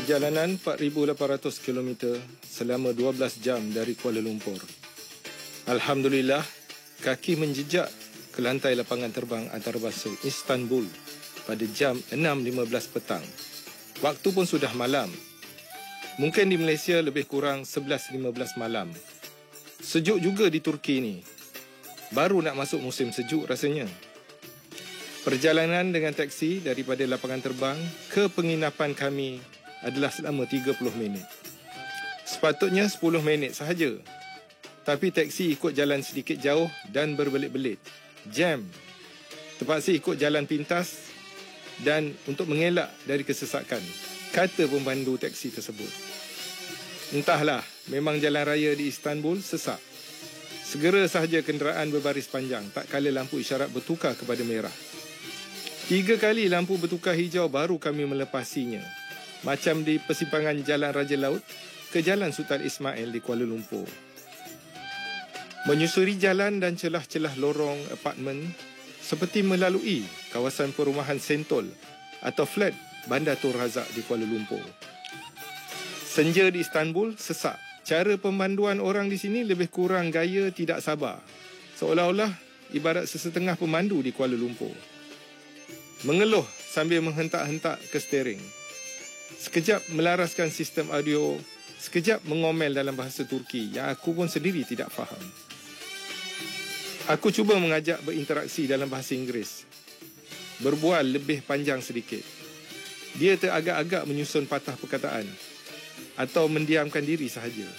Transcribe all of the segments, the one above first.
Perjalanan 4,800 km selama 12 jam dari Kuala Lumpur. Alhamdulillah, kaki menjejak ke lantai lapangan terbang antarabangsa Istanbul pada jam 6.15 petang. Waktu pun sudah malam. Mungkin di Malaysia lebih kurang 11.15 malam. Sejuk juga di Turki ni. Baru nak masuk musim sejuk rasanya. Perjalanan dengan teksi daripada lapangan terbang ke penginapan kami adalah selama 30 minit. Sepatutnya 10 minit sahaja. Tapi teksi ikut jalan sedikit jauh dan berbelit-belit. Jam. Terpaksa ikut jalan pintas dan untuk mengelak dari kesesakan, kata pemandu teksi tersebut. Entahlah, memang jalan raya di Istanbul sesak. Segera sahaja kenderaan berbaris panjang, tak kala lampu isyarat bertukar kepada merah. 3 kali lampu bertukar hijau baru kami melepasinya. Macam di persimpangan Jalan Raja Laut ke Jalan Sultan Ismail di Kuala Lumpur. Menyusuri jalan dan celah-celah lorong apartmen seperti melalui kawasan perumahan Sentol atau flat Bandar Tun Razak di Kuala Lumpur. Senja di Istanbul sesak. Cara pemanduan orang di sini lebih kurang gaya tidak sabar. Seolah-olah ibarat sesetengah pemandu di Kuala Lumpur. Mengeluh sambil menghentak-hentak ke steering. Sekejap melaraskan sistem audio, sekejap mengomel dalam bahasa Turki yang aku pun sendiri tidak faham. Aku cuba mengajak berinteraksi dalam bahasa Inggeris. Berbual lebih panjang sedikit. Dia teragak-agak menyusun patah perkataan atau mendiamkan diri sahaja.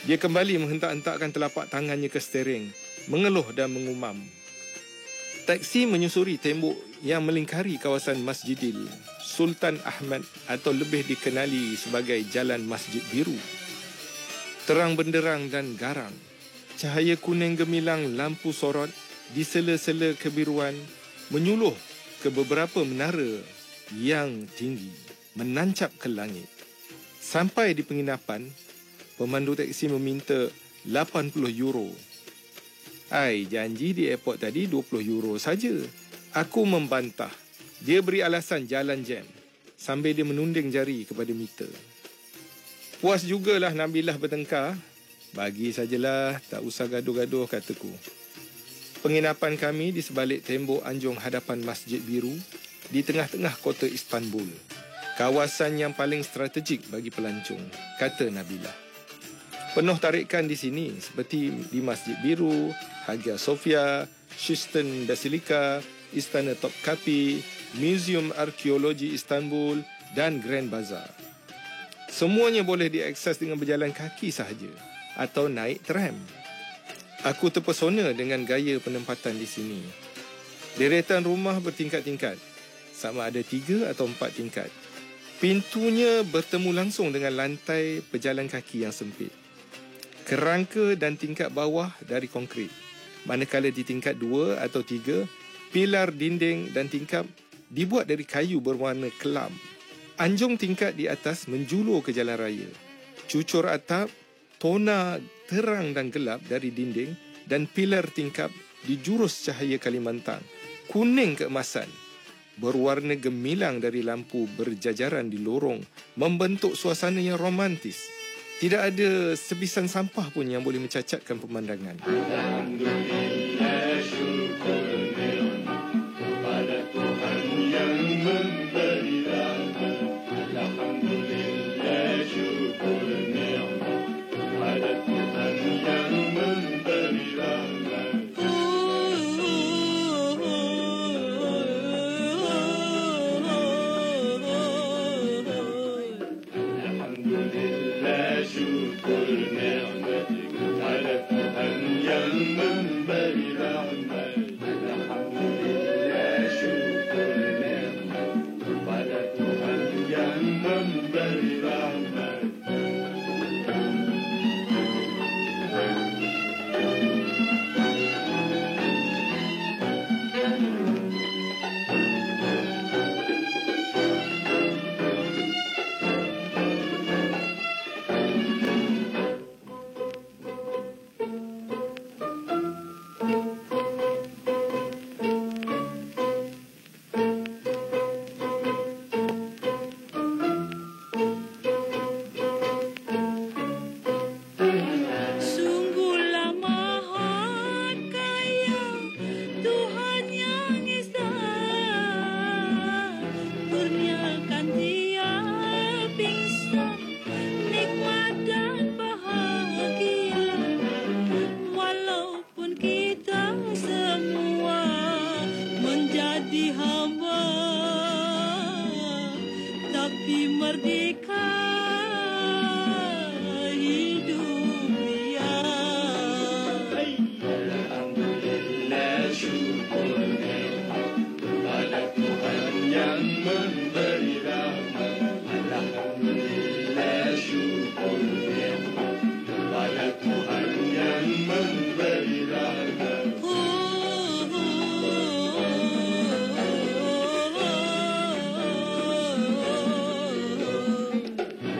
Dia kembali menghentak-hentakkan telapak tangannya ke steering, mengeluh dan mengumam. Taksi menyusuri tembok yang melingkari kawasan Masjidil Sultan Ahmad atau lebih dikenali sebagai Jalan Masjid Biru. Terang benderang dan garang. Cahaya kuning gemilang lampu sorot di sela-sela kebiruan menyuluh ke beberapa menara yang tinggi, menancap ke langit. Sampai di penginapan, pemandu teksi meminta 80 euro. Janji di airport tadi 20 euro saja. Aku membantah. Dia beri alasan jalan jam sambil dia menunding jari kepada meter. Puas jugalah Nabilah bertengkar. Bagi sajalah, tak usah gaduh-gaduh, kataku. Penginapan kami di sebalik tembok anjung hadapan Masjid Biru di tengah-tengah kota Istanbul. Kawasan yang paling strategik bagi pelancong, kata Nabilah. Penuh tarikan di sini seperti di Masjid Biru, Hagia Sophia, Sistine Basilica, Istana Topkapi, Museum Arkeologi Istanbul dan Grand Bazaar. Semuanya boleh diakses dengan berjalan kaki sahaja atau naik tram. Aku terpesona dengan gaya penempatan di sini. Deretan rumah bertingkat-tingkat, sama ada 3 atau 4 tingkat. Pintunya bertemu langsung dengan lantai pejalan kaki yang sempit. Kerangka dan tingkat bawah dari konkrit. Manakala di tingkat 2 atau 3, pilar dinding dan tingkap dibuat dari kayu berwarna kelam. Anjung tingkat di atas menjulur ke jalan raya. Cucur atap, tona terang dan gelap dari dinding dan pilar tingkap dijurus cahaya Kalimantan. Kuning keemasan. Berwarna gemilang dari lampu berjajaran di lorong membentuk suasana yang romantis. Tidak ada sebisan sampah pun yang boleh mencacatkan pemandangan. Alhamdulillah, syukur nikmat kepada Tuhan yang memberi rahmat. Alhamdulillah, syukur nikmat kepada Tuhan yang memberi rahmat. Alhamdulillah, syukur nikmat kepada Tuhan yang memberi hamba, tapi merdeka hidup dia. Alhamdulillah, syukur nikmat kepada Tuhan yang memberi rahmat. Alhamdulillah, syukur nikmat kepada Tuhan yang memberi rahmat.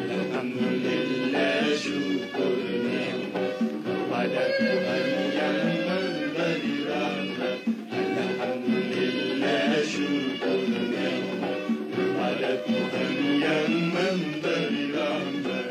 Alhamdulillah, syukur nikmat kepada Tuhan yang memberi rahmat. Alhamdulillah, syukur nikmat kepada Tuhan yang memberi rahmat.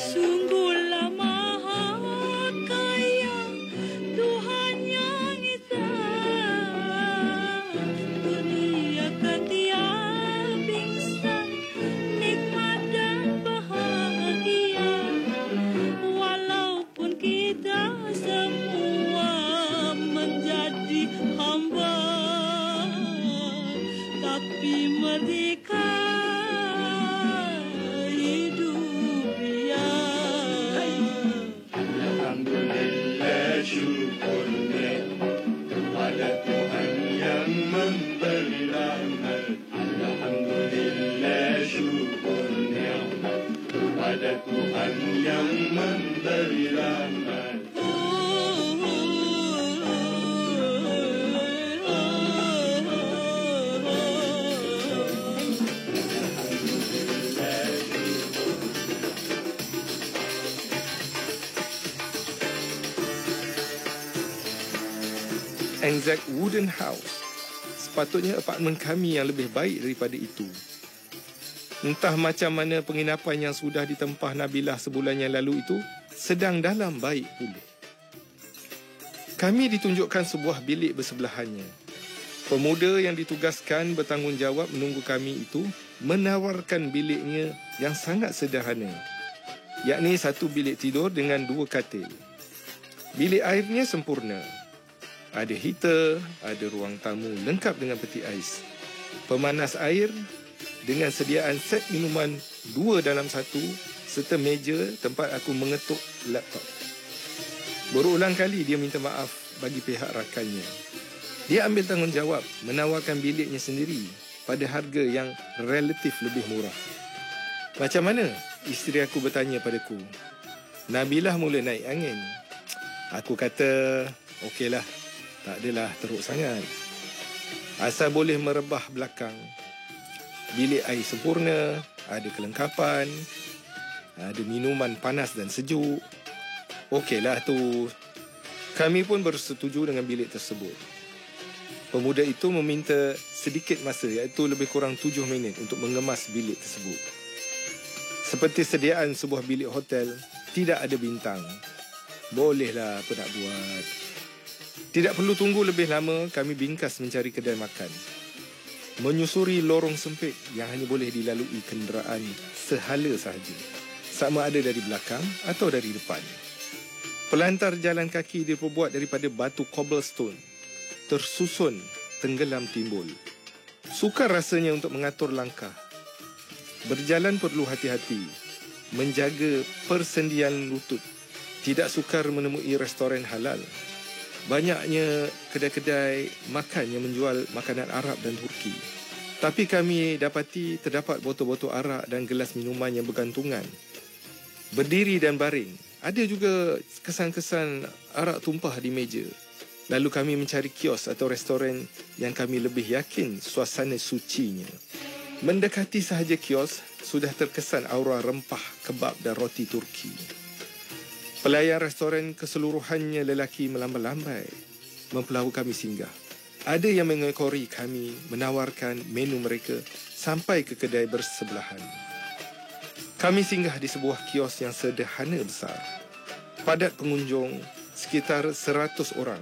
Sungguhlah maha kaya Tuhan yang Esa, kurniakan tiap insan nikmat dan bahagia. Walaupun kita semua menjadi hamba, tapi merdeka hidup dia. Alhamdulillah, syukur nikmat kepada Tuhan yang memberi rahmat. Alhamdulillah, syukur nikmat kepada Tuhan yang memberi rahmat. Anzac Wooden House. Sepatutnya apartmen kami yang lebih baik daripada itu. Entah macam mana penginapan yang sudah ditempah Nabilah sebulan yang lalu itu sedang dalam baik pulih. Kami ditunjukkan sebuah bilik bersebelahannya. Pemuda yang ditugaskan bertanggungjawab menunggu kami itu menawarkan biliknya yang sangat sederhana, yakni satu bilik tidur dengan 2 katil. Bilik airnya sempurna. Ada heater, ada ruang tamu lengkap dengan peti ais, pemanas air dengan sediaan set minuman 2 dalam 1 serta meja tempat aku mengetuk laptop. Berulang kali dia minta maaf bagi pihak rakannya. Dia ambil tanggungjawab menawarkan biliknya sendiri pada harga yang relatif lebih murah. Macam mana? Isteri aku bertanya padaku. Nabilah mula naik angin. Aku kata, okeylah, tak adalah teruk sangat. Asal boleh merebah belakang. Bilik air sempurna, ada kelengkapan, ada minuman panas dan sejuk. Okeylah tu. Kami pun bersetuju dengan bilik tersebut. Pemuda itu meminta sedikit masa, iaitu lebih kurang 7 minit untuk mengemas bilik tersebut. Seperti sediaan sebuah bilik hotel, tidak ada bintang. Bolehlah apa nak buat. Tidak perlu tunggu lebih lama, kami bingkas mencari kedai makan. Menyusuri lorong sempit yang hanya boleh dilalui kenderaan sehala sahaja, sama ada dari belakang atau dari depan. Pelantar jalan kaki diperbuat daripada batu cobblestone, tersusun tenggelam timbul. Sukar rasanya untuk mengatur langkah. Berjalan perlu hati-hati, menjaga persendian lutut. Tidak sukar menemui restoran halal. Banyaknya kedai-kedai makan yang menjual makanan Arab dan Turki. Tapi kami dapati terdapat botol-botol arak dan gelas minuman yang bergantungan, berdiri dan baring. Ada juga kesan-kesan arak tumpah di meja. Lalu kami mencari kios atau restoran yang kami lebih yakin suasana sucinya. Mendekati sahaja kios, sudah terkesan aura rempah, kebab dan roti Turki. Pelayan restoran keseluruhannya lelaki melambai-lambai mempelahu kami singgah. Ada yang mengekori kami menawarkan menu mereka sampai ke kedai bersebelahan. Kami singgah di sebuah kios yang sederhana besar. Padat pengunjung sekitar 100 orang.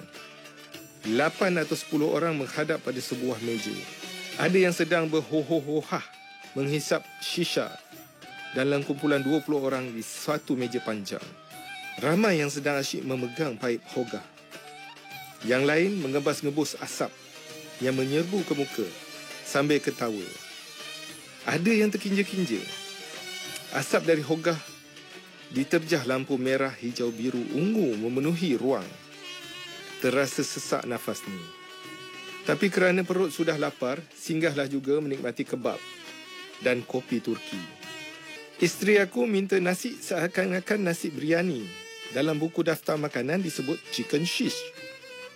8 atau 10 orang menghadap pada sebuah meja. Ada yang sedang berhohoh-hohah menghisap shisha dalam kumpulan 20 orang di suatu meja panjang. Ramai yang sedang asyik memegang paip hogah. Yang lain mengebas-ngebus asap yang menyerbu ke muka sambil ketawa. Ada yang terkinja-kinja. Asap dari hogah diterjah lampu merah, hijau, biru, ungu memenuhi ruang. Terasa sesak nafas ni. Tapi kerana perut sudah lapar, singgahlah juga menikmati kebab dan kopi Turki. Isteri aku minta nasi seakan-akan nasi biryani. Dalam buku daftar makanan disebut chicken shish.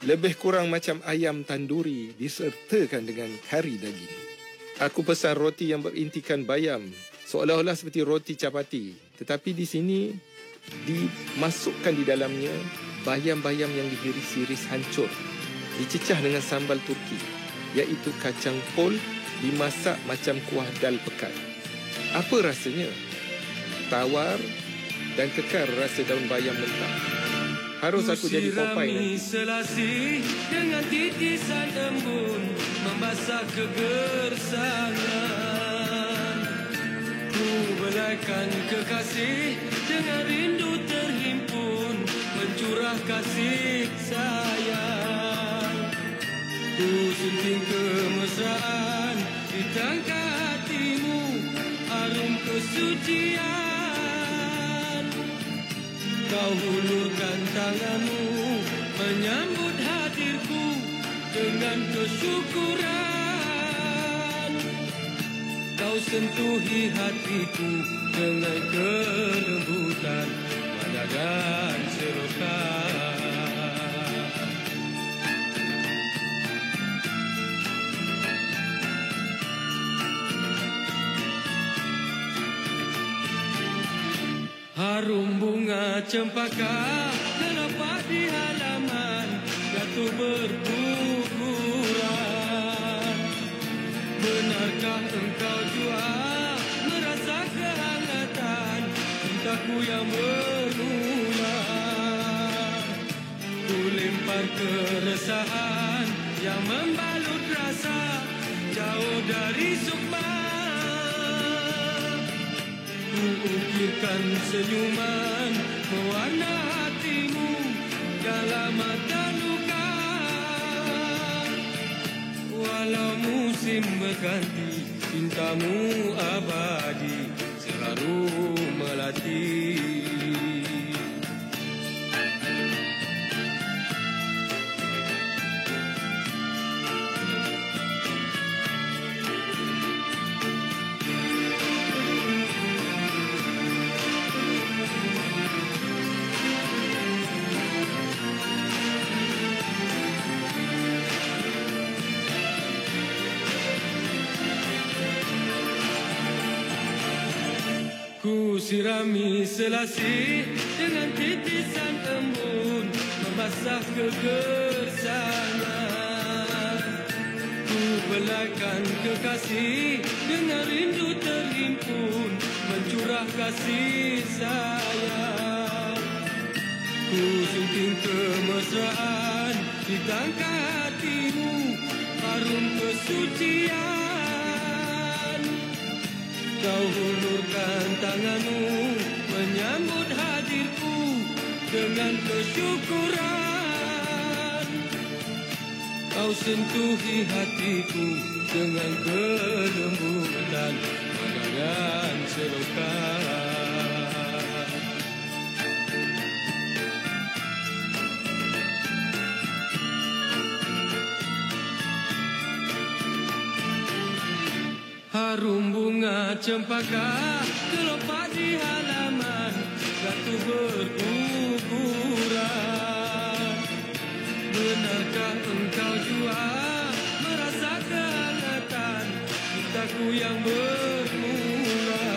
Lebih kurang macam ayam tanduri disertakan dengan kari daging. Aku pesan roti yang berintikan bayam, seolah-olah seperti roti capati. Tetapi di sini dimasukkan di dalamnya bayam-bayam yang diiris-iris hancur, dicecah dengan sambal Turki, iaitu kacang pol dimasak macam kuah dal pekat. Apa rasanya? Tawar dan kekar rasa daun bayam mentah. Harus aku jadi Popeye nanti. Selasi dengan titisan embun membasah kegersangan. Ku belaikan kekasih dengan rindu terhimpun mencurah kasih sayang. Ku sunting kemesraan di tangkai hatimu, harum kesucian. Kau hulurkan tanganmu menyambut hadirku dengan kesyukuran. Kau sentuhi hatiku dengan kelembutan mata dan serokan. Harum bunga cempaka terlepas di halaman, jatuh berguguran. Benarkah engkau jua merasa kehangatan cintaku yang menular? Ku lempar keresahan yang membalut rasa jauh dari sukma. Ku ukirkan senyuman mewarna hatimu dalam mata luka. Walau musim berganti, cintamu abadi selalu melatih. Ku sirami selasi dengan titisan embun membasah kegersangan. Ku belaikan kekasih dengan rindu terhimpun mencurah kasih sayang. Ku sunting kemesraan di tangkai hatimu, harum kesucian. Kau hulurkan tanganmu menyambut hadirku dengan kesyukuran. Kau sentuhi hatiku dengan kelembutan pandangan selokan. Harum bunga cempaka terlepas di halaman, jatuh berguguran. Benarkah engkau jua merasa kehangatan cintaku yang bermula?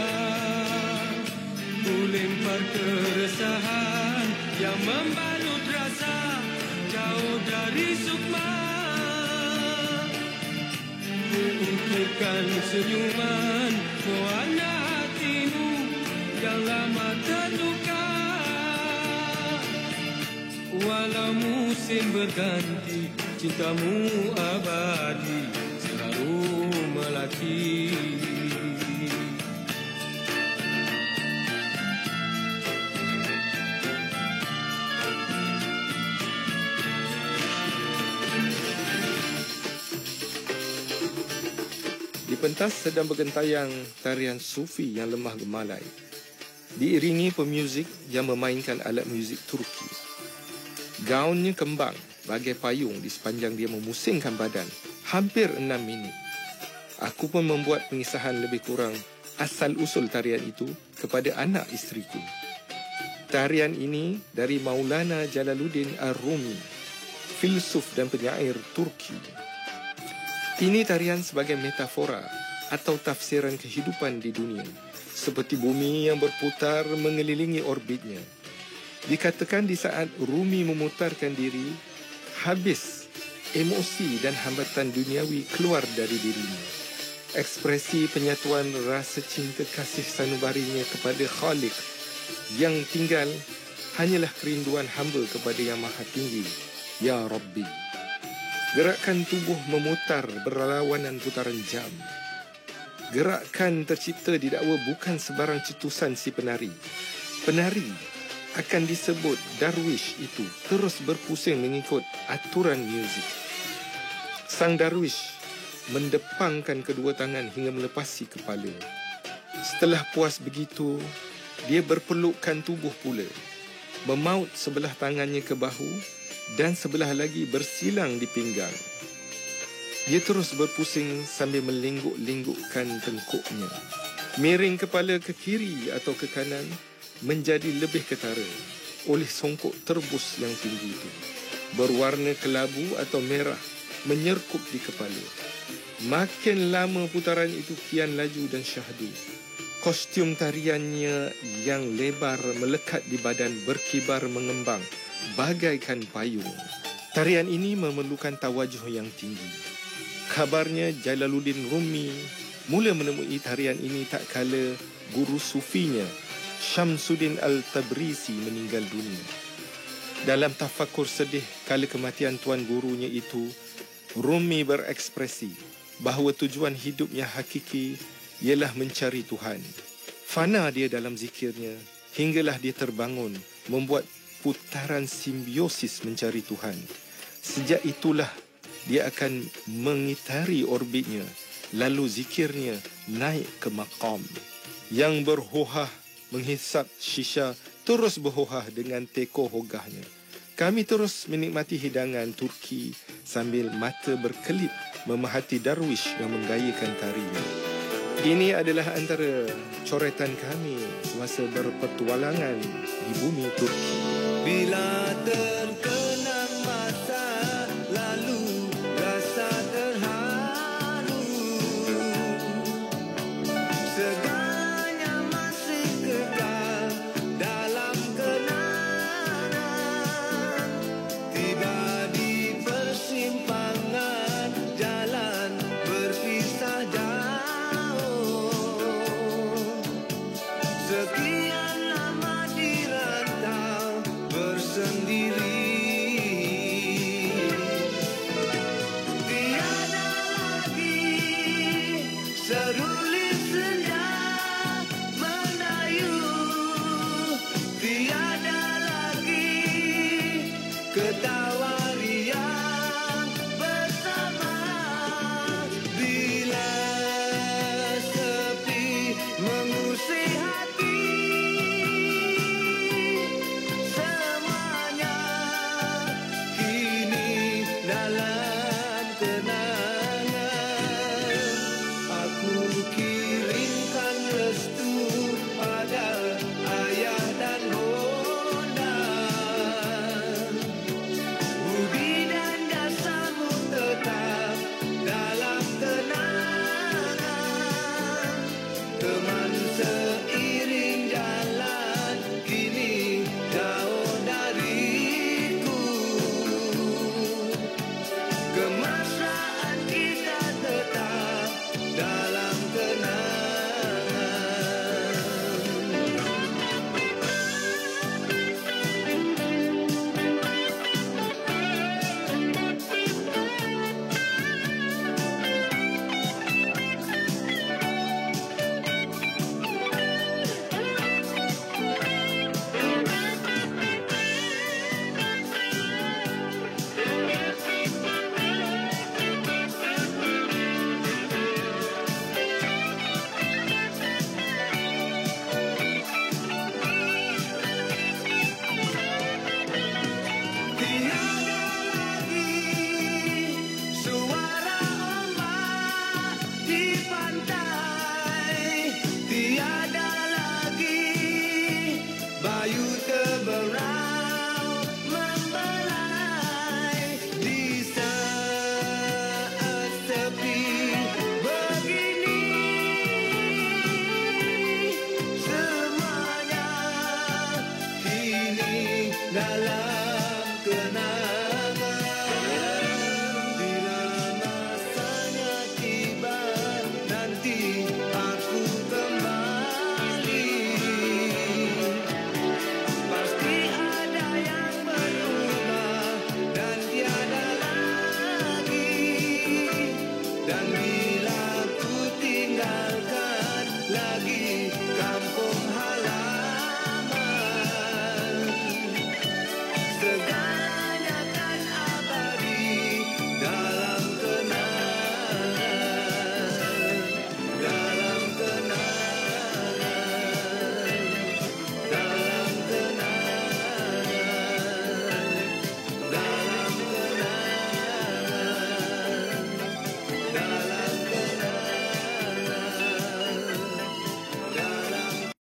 Ku lempar keresahan yang membalut rasa jauh dari sukma. Mengukirkan senyuman warna hatimu yang lama terluka. Walau musim berganti, cintamu abadi selalu melati. Di pentas sedang bergentayang tarian sufi yang lemah gemalai, diiringi pemuzik yang memainkan alat muzik Turki. Gaunnya kembang bagai payung di sepanjang dia memusingkan badan, hampir 6 minit. Aku pun membuat pengisahan lebih kurang asal-usul tarian itu kepada anak isteriku. Tarian ini dari Maulana Jalaluddin Ar-Rumi, filsuf dan penyair Turki. Ini tarian sebagai metafora atau tafsiran kehidupan di dunia, seperti bumi yang berputar mengelilingi orbitnya. Dikatakan di saat Rumi memutarkan diri, habis emosi dan hambatan duniawi keluar dari dirinya. Ekspresi penyatuan rasa cinta kasih sanubarinya kepada Khalik yang tinggal hanyalah kerinduan hamba kepada Yang Maha Tinggi, Ya Rabbi. Gerakan tubuh memutar berlawanan putaran jam. Gerakan tercipta didakwa bukan sebarang cetusan si penari. Penari akan disebut darwish itu terus berpusing mengikut aturan muzik. Sang darwish mendepangkan kedua tangan hingga melepasi kepala. Setelah puas begitu, dia berpelukkan tubuh pula, memaut sebelah tangannya ke bahu dan sebelah lagi bersilang di pinggang. Dia terus berpusing sambil melengguk-lenggukkan tengkuknya. Miring kepala ke kiri atau ke kanan menjadi lebih ketara oleh songkok terbus yang tinggi itu. Berwarna kelabu atau merah menyerkup di kepala. Makin lama putaran itu kian laju dan syahdu. Kostum tariannya yang lebar melekat di badan berkibar mengembang bagaikan payung. Tarian ini memerlukan tawajuh yang tinggi. Kabarnya Jalaluddin Rumi mula menemui tarian ini tak kala guru sufinya Syamsuddin Al-Tabrisi meninggal dunia. Dalam tafakur sedih kala kematian tuan gurunya itu, Rumi berekspresi bahawa tujuan hidupnya hakiki ialah mencari Tuhan. Fana dia dalam zikirnya hinggalah dia terbangun membuat putaran simbiosis mencari Tuhan. Sejak itulah dia akan mengitari orbitnya, lalu zikirnya naik ke maqam. Yang berhohah menghisap shisha terus berhohah dengan teko hogahnya. Kami terus menikmati hidangan Turki sambil mata berkelip memahati darwish yang menggayakan tarinya. Ini adalah antara coretan kami semasa berpetualangan di bumi Turki. Bila